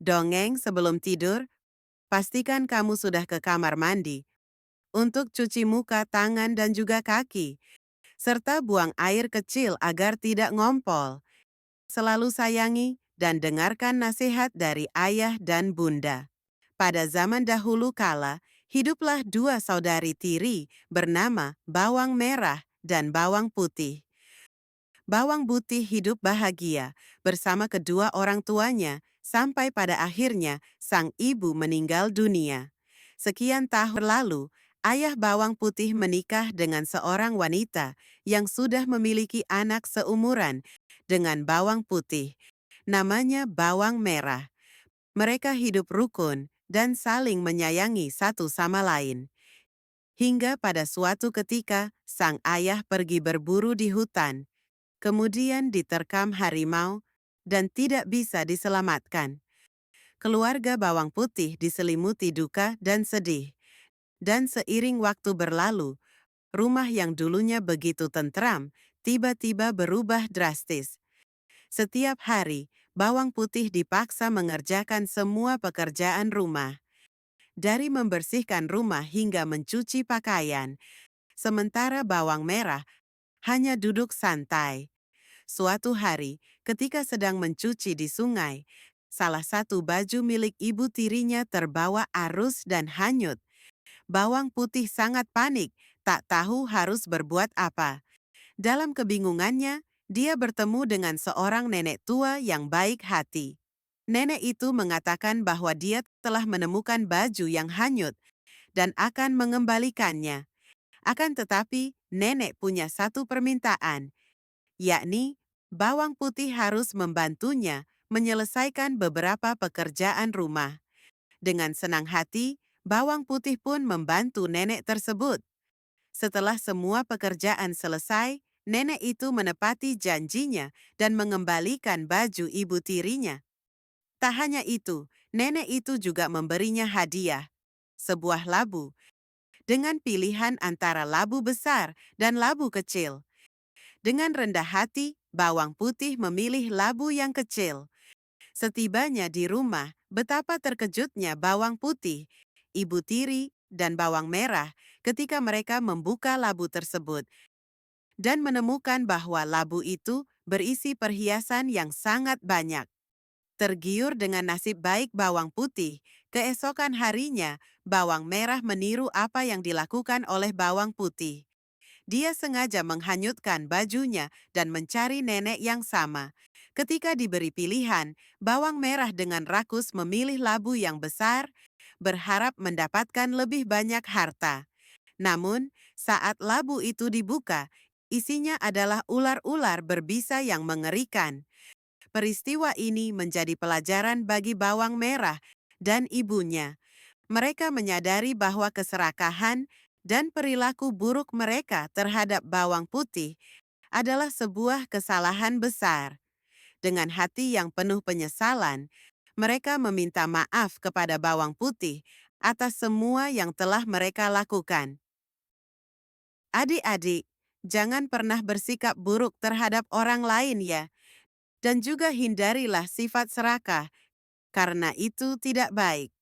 Dongeng sebelum tidur, pastikan kamu sudah ke kamar mandi untuk cuci muka, tangan, dan juga kaki, serta buang air kecil agar tidak ngompol. Selalu sayangi dan dengarkan nasihat dari ayah dan bunda. Pada zaman dahulu kala, hiduplah dua saudari tiri bernama Bawang Merah dan Bawang Putih. Bawang Putih hidup bahagia bersama kedua orang tuanya sampai pada akhirnya sang ibu meninggal dunia. Sekian tahun lalu, ayah Bawang Putih menikah dengan seorang wanita yang sudah memiliki anak seumuran dengan Bawang Putih. Namanya Bawang Merah. Mereka hidup rukun dan saling menyayangi satu sama lain. Hingga pada suatu ketika, sang ayah pergi berburu di hutan. Kemudian diterkam harimau dan tidak bisa diselamatkan. Keluarga Bawang Putih diselimuti duka dan sedih. Dan seiring waktu berlalu, rumah yang dulunya begitu tentram tiba-tiba berubah drastis. Setiap hari, Bawang Putih dipaksa mengerjakan semua pekerjaan rumah. Dari membersihkan rumah hingga mencuci pakaian, sementara Bawang Merah hanya duduk santai. Suatu hari, ketika sedang mencuci di sungai, salah satu baju milik ibu tirinya terbawa arus dan hanyut. Bawang Putih sangat panik, tak tahu harus berbuat apa. Dalam kebingungannya, dia bertemu dengan seorang nenek tua yang baik hati. Nenek itu mengatakan bahwa dia telah menemukan baju yang hanyut dan akan mengembalikannya. Akan tetapi, nenek punya satu permintaan, yakni Bawang Putih harus membantunya menyelesaikan beberapa pekerjaan rumah. Dengan senang hati, Bawang Putih pun membantu nenek tersebut. Setelah semua pekerjaan selesai, nenek itu menepati janjinya dan mengembalikan baju ibu tirinya. Tak hanya itu, nenek itu juga memberinya hadiah, sebuah labu, dengan pilihan antara labu besar dan labu kecil. Dengan rendah hati, Bawang Putih memilih labu yang kecil. Setibanya di rumah, betapa terkejutnya Bawang Putih, ibu tiri, dan Bawang Merah ketika mereka membuka labu tersebut dan menemukan bahwa labu itu berisi perhiasan yang sangat banyak. Tergiur dengan nasib baik Bawang Putih, keesokan harinya Bawang Merah meniru apa yang dilakukan oleh Bawang Putih. Dia sengaja menghanyutkan bajunya dan mencari nenek yang sama. Ketika diberi pilihan, Bawang Merah dengan rakus memilih labu yang besar, berharap mendapatkan lebih banyak harta. Namun, saat labu itu dibuka, isinya adalah ular-ular berbisa yang mengerikan. Peristiwa ini menjadi pelajaran bagi Bawang Merah dan ibunya. Mereka menyadari bahwa keserakahan dan perilaku buruk mereka terhadap Bawang Putih adalah sebuah kesalahan besar. Dengan hati yang penuh penyesalan, mereka meminta maaf kepada Bawang Putih atas semua yang telah mereka lakukan. Adik-adik, jangan pernah bersikap buruk terhadap orang lain ya, dan juga hindarilah sifat serakah, karena itu tidak baik.